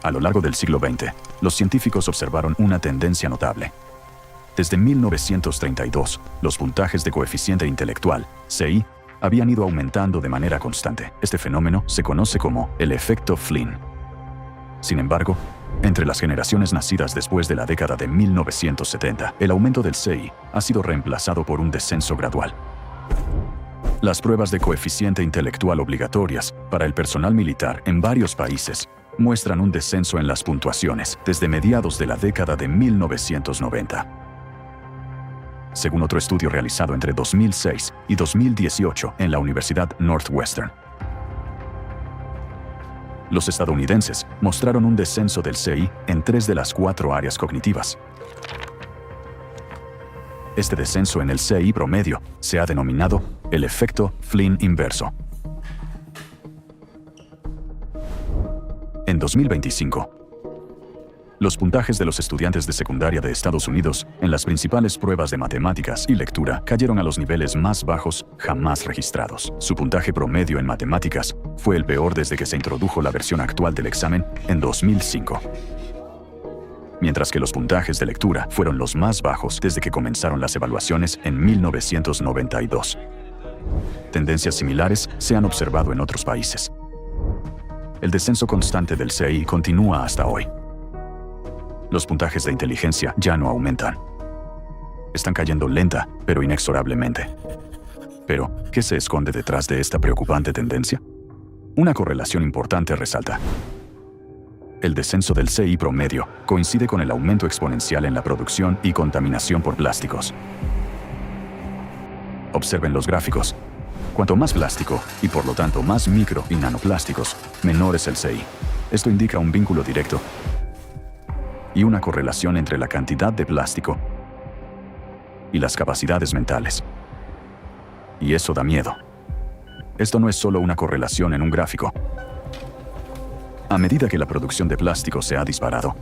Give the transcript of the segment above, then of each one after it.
A lo largo del siglo XX, los científicos observaron una tendencia notable. Desde 1932, los puntajes de coeficiente intelectual, CI, habían ido aumentando de manera constante. Este fenómeno se conoce como el efecto Flynn. Sin embargo, entre las generaciones nacidas después de la década de 1970, el aumento del CI ha sido reemplazado por un descenso gradual. Las pruebas de coeficiente intelectual obligatorias para el personal militar en varios países muestran un descenso en las puntuaciones desde mediados de la década de 1990. Según otro estudio realizado entre 2006 y 2018 en la Universidad Northwestern, los estadounidenses mostraron un descenso del CI en 3 de las 4 áreas cognitivas. Este descenso en el CI promedio se ha denominado el efecto Flynn inverso. En 2025, los puntajes de los estudiantes de secundaria de Estados Unidos en las principales pruebas de matemáticas y lectura cayeron a los niveles más bajos jamás registrados. Su puntaje promedio en matemáticas fue el peor desde que se introdujo la versión actual del examen en 2005. Mientras que los puntajes de lectura fueron los más bajos desde que comenzaron las evaluaciones en 1992. Tendencias similares se han observado en otros países. El descenso constante del CI continúa hasta hoy. Los puntajes de inteligencia ya no aumentan. Están cayendo lenta, pero inexorablemente. Pero, ¿qué se esconde detrás de esta preocupante tendencia? Una correlación importante resalta. El descenso del CI promedio coincide con el aumento exponencial en la producción y contaminación por plásticos. Observen los gráficos. Cuanto más plástico, y por lo tanto más micro y nanoplásticos, menor es el CI. Esto indica un vínculo directo y una correlación entre la cantidad de plástico y las capacidades mentales. Y eso da miedo. Esto no es solo una correlación en un gráfico. A medida que la producción de plástico se ha disparado,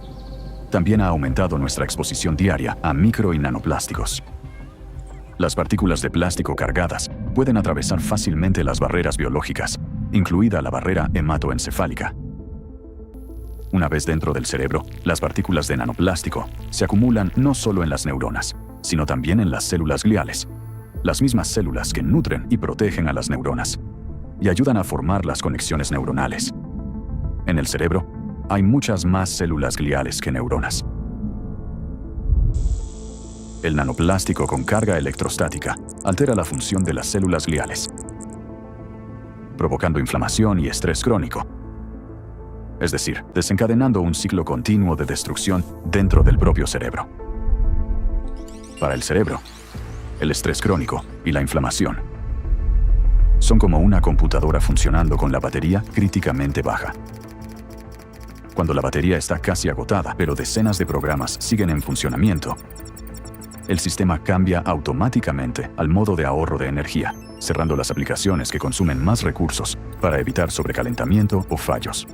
también ha aumentado nuestra exposición diaria a micro y nanoplásticos. Las partículas de plástico cargadas pueden atravesar fácilmente las barreras biológicas, incluida la barrera hematoencefálica. Una vez dentro del cerebro, las partículas de nanoplástico se acumulan no solo en las neuronas, sino también en las células gliales, las mismas células que nutren y protegen a las neuronas, y ayudan a formar las conexiones neuronales. En el cerebro, hay muchas más células gliales que neuronas. El nanoplástico con carga electrostática altera la función de las células gliales, provocando inflamación y estrés crónico. Es decir, desencadenando un ciclo continuo de destrucción dentro del propio cerebro. Para el cerebro, el estrés crónico y la inflamación son como una computadora funcionando con la batería críticamente baja. Cuando la batería está casi agotada, pero decenas de programas siguen en funcionamiento, el sistema cambia automáticamente al modo de ahorro de energía, cerrando las aplicaciones que consumen más recursos para evitar sobrecalentamiento o fallos.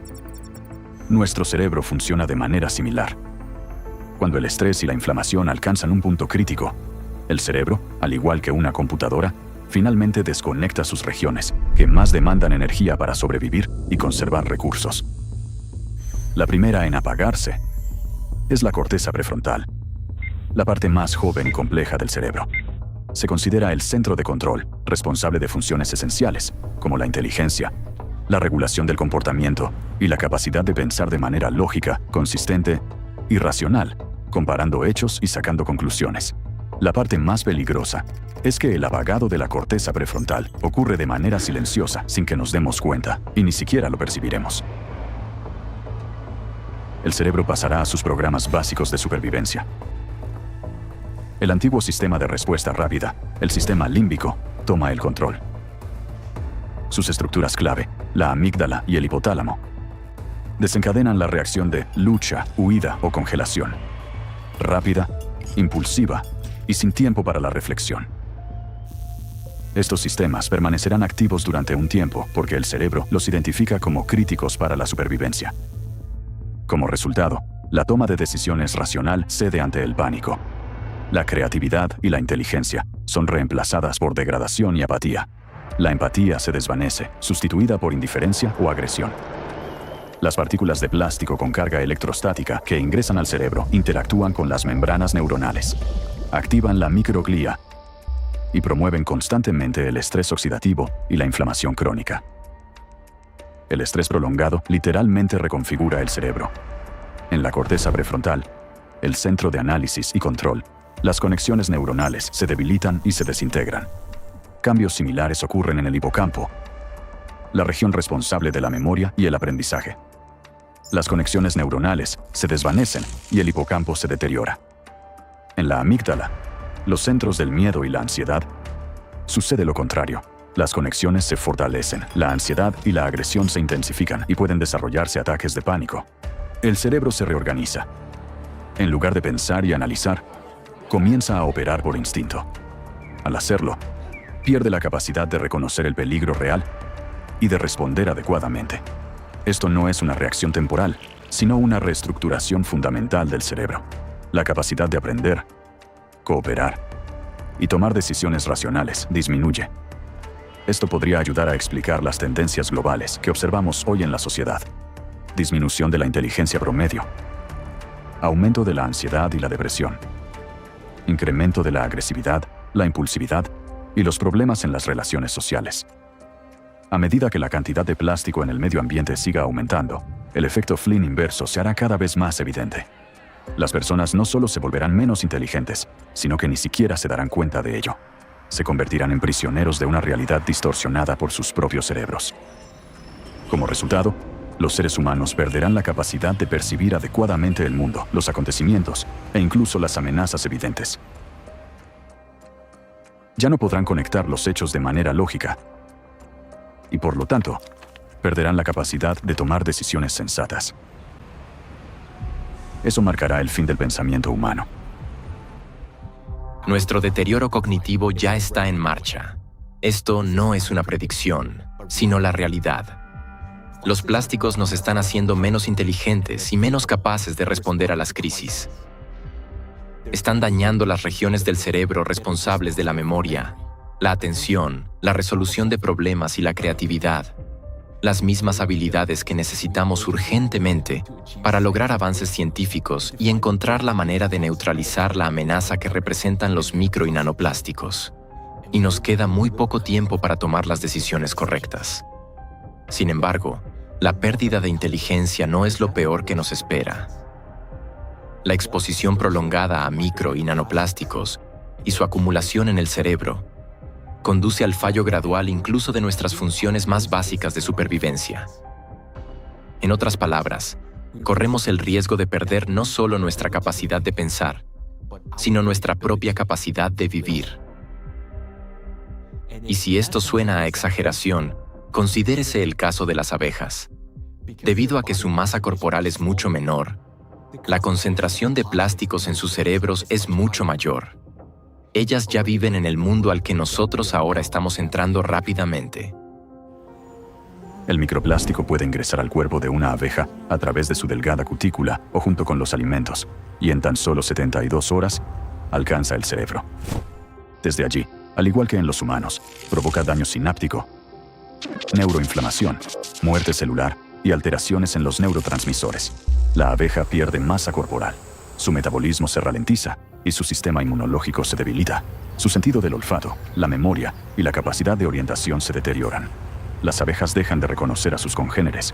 Nuestro cerebro funciona de manera similar. Cuando el estrés y la inflamación alcanzan un punto crítico, el cerebro, al igual que una computadora, finalmente desconecta sus regiones que más demandan energía para sobrevivir y conservar recursos. La primera en apagarse es la corteza prefrontal, la parte más joven y compleja del cerebro. Se considera el centro de control, responsable de funciones esenciales, como la inteligencia, la regulación del comportamiento y la capacidad de pensar de manera lógica, consistente y racional, comparando hechos y sacando conclusiones. La parte más peligrosa es que el apagado de la corteza prefrontal ocurre de manera silenciosa, sin que nos demos cuenta, y ni siquiera lo percibiremos. El cerebro pasará a sus programas básicos de supervivencia. El antiguo sistema de respuesta rápida, el sistema límbico, toma el control. Sus estructuras clave, la amígdala y el hipotálamo, desencadenan la reacción de lucha, huida o congelación. Rápida, impulsiva y sin tiempo para la reflexión. Estos sistemas permanecerán activos durante un tiempo porque el cerebro los identifica como críticos para la supervivencia. Como resultado, la toma de decisiones racional cede ante el pánico. La creatividad y la inteligencia son reemplazadas por degradación y apatía. La empatía se desvanece, sustituida por indiferencia o agresión. Las partículas de plástico con carga electrostática que ingresan al cerebro interactúan con las membranas neuronales, activan la microglía y promueven constantemente el estrés oxidativo y la inflamación crónica. El estrés prolongado literalmente reconfigura el cerebro. En la corteza prefrontal, el centro de análisis y control, las conexiones neuronales se debilitan y se desintegran. Cambios similares ocurren en el hipocampo, la región responsable de la memoria y el aprendizaje. Las conexiones neuronales se desvanecen y el hipocampo se deteriora. En la amígdala, los centros del miedo y la ansiedad, sucede lo contrario. Las conexiones se fortalecen, la ansiedad y la agresión se intensifican y pueden desarrollarse ataques de pánico. El cerebro se reorganiza. En lugar de pensar y analizar, comienza a operar por instinto. Al hacerlo, pierde la capacidad de reconocer el peligro real y de responder adecuadamente. Esto no es una reacción temporal, sino una reestructuración fundamental del cerebro. La capacidad de aprender, cooperar y tomar decisiones racionales disminuye. Esto podría ayudar a explicar las tendencias globales que observamos hoy en la sociedad. Disminución de la inteligencia promedio, aumento de la ansiedad y la depresión, incremento de la agresividad, la impulsividad y los problemas en las relaciones sociales. A medida que la cantidad de plástico en el medio ambiente siga aumentando, el efecto Flynn inverso se hará cada vez más evidente. Las personas no solo se volverán menos inteligentes, sino que ni siquiera se darán cuenta de ello. Se convertirán en prisioneros de una realidad distorsionada por sus propios cerebros. Como resultado, los seres humanos perderán la capacidad de percibir adecuadamente el mundo, los acontecimientos e incluso las amenazas evidentes. Ya no podrán conectar los hechos de manera lógica y, por lo tanto, perderán la capacidad de tomar decisiones sensatas. Eso marcará el fin del pensamiento humano. Nuestro deterioro cognitivo ya está en marcha. Esto no es una predicción, sino la realidad. Los plásticos nos están haciendo menos inteligentes y menos capaces de responder a las crisis. Están dañando las regiones del cerebro responsables de la memoria, la atención, la resolución de problemas y la creatividad, las mismas habilidades que necesitamos urgentemente para lograr avances científicos y encontrar la manera de neutralizar la amenaza que representan los micro y nanoplásticos. Y nos queda muy poco tiempo para tomar las decisiones correctas. Sin embargo, la pérdida de inteligencia no es lo peor que nos espera. La exposición prolongada a micro y nanoplásticos y su acumulación en el cerebro conduce al fallo gradual incluso de nuestras funciones más básicas de supervivencia. En otras palabras, corremos el riesgo de perder no solo nuestra capacidad de pensar, sino nuestra propia capacidad de vivir. Y si esto suena a exageración, considérese el caso de las abejas. Debido a que su masa corporal es mucho menor, la concentración de plásticos en sus cerebros es mucho mayor. Ellas ya viven en el mundo al que nosotros ahora estamos entrando rápidamente. El microplástico puede ingresar al cuerpo de una abeja a través de su delgada cutícula o junto con los alimentos, y en tan solo 72 horas alcanza el cerebro. Desde allí, al igual que en los humanos, provoca daño sináptico, neuroinflamación, muerte celular y alteraciones en los neurotransmisores. La abeja pierde masa corporal, su metabolismo se ralentiza y su sistema inmunológico se debilita. Su sentido del olfato, la memoria y la capacidad de orientación se deterioran. Las abejas dejan de reconocer a sus congéneres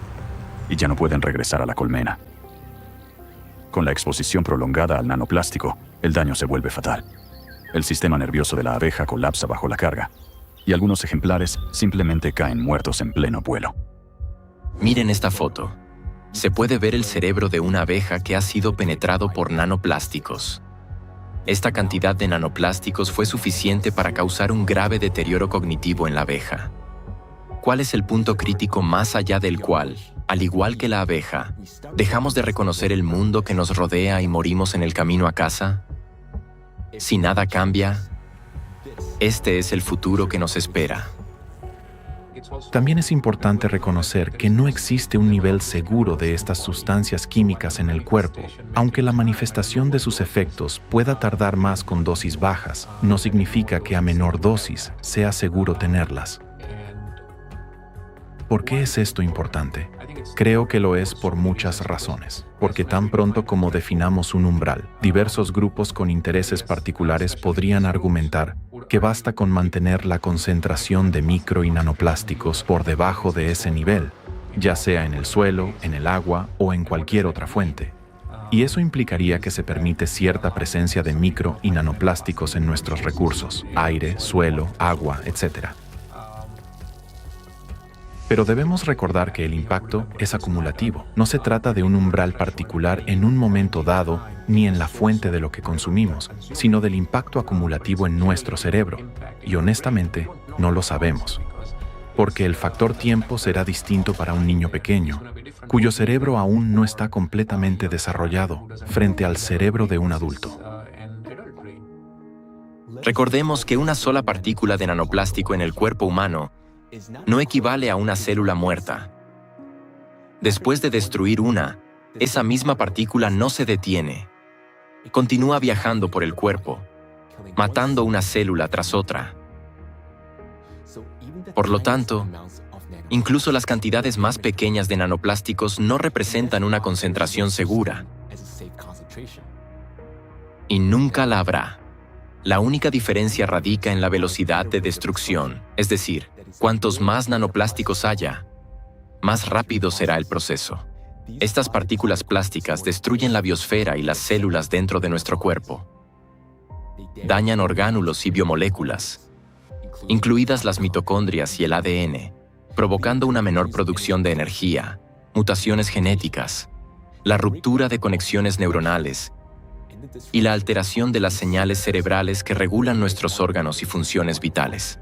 y ya no pueden regresar a la colmena. Con la exposición prolongada al nanoplástico, el daño se vuelve fatal. El sistema nervioso de la abeja colapsa bajo la carga, y algunos ejemplares simplemente caen muertos en pleno vuelo. Miren esta foto. Se puede ver el cerebro de una abeja que ha sido penetrado por nanoplásticos. Esta cantidad de nanoplásticos fue suficiente para causar un grave deterioro cognitivo en la abeja. ¿Cuál es el punto crítico más allá del cual, al igual que la abeja, dejamos de reconocer el mundo que nos rodea y morimos en el camino a casa? Si nada cambia, este es el futuro que nos espera. También es importante reconocer que no existe un nivel seguro de estas sustancias químicas en el cuerpo. Aunque la manifestación de sus efectos pueda tardar más con dosis bajas, no significa que a menor dosis sea seguro tenerlas. ¿Por qué es esto importante? Creo que lo es por muchas razones. Porque tan pronto como definamos un umbral, diversos grupos con intereses particulares podrían argumentar que basta con mantener la concentración de micro y nanoplásticos por debajo de ese nivel, ya sea en el suelo, en el agua o en cualquier otra fuente. Y eso implicaría que se permite cierta presencia de micro y nanoplásticos en nuestros recursos, aire, suelo, agua, etc. Pero debemos recordar que el impacto es acumulativo. No se trata de un umbral particular en un momento dado ni en la fuente de lo que consumimos, sino del impacto acumulativo en nuestro cerebro. Y honestamente, no lo sabemos. Porque el factor tiempo será distinto para un niño pequeño, cuyo cerebro aún no está completamente desarrollado, frente al cerebro de un adulto. Recordemos que una sola partícula de nanoplástico en el cuerpo humano no equivale a una célula muerta. Después de destruir una, esa misma partícula no se detiene. Continúa viajando por el cuerpo, matando una célula tras otra. Por lo tanto, incluso las cantidades más pequeñas de nanoplásticos no representan una concentración segura. Y nunca la habrá. La única diferencia radica en la velocidad de destrucción, es decir, cuantos más nanoplásticos haya, más rápido será el proceso. Estas partículas plásticas destruyen la biosfera y las células dentro de nuestro cuerpo. Dañan orgánulos y biomoléculas, incluidas las mitocondrias y el ADN, provocando una menor producción de energía, mutaciones genéticas, la ruptura de conexiones neuronales y la alteración de las señales cerebrales que regulan nuestros órganos y funciones vitales.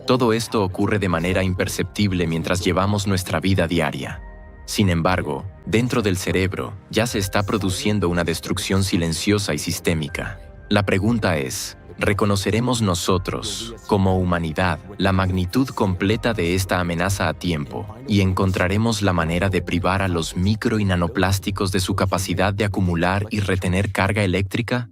Todo esto ocurre de manera imperceptible mientras llevamos nuestra vida diaria. Sin embargo, dentro del cerebro ya se está produciendo una destrucción silenciosa y sistémica. La pregunta es, ¿reconoceremos nosotros, como humanidad, la magnitud completa de esta amenaza a tiempo y encontraremos la manera de privar a los micro y nanoplásticos de su capacidad de acumular y retener carga eléctrica?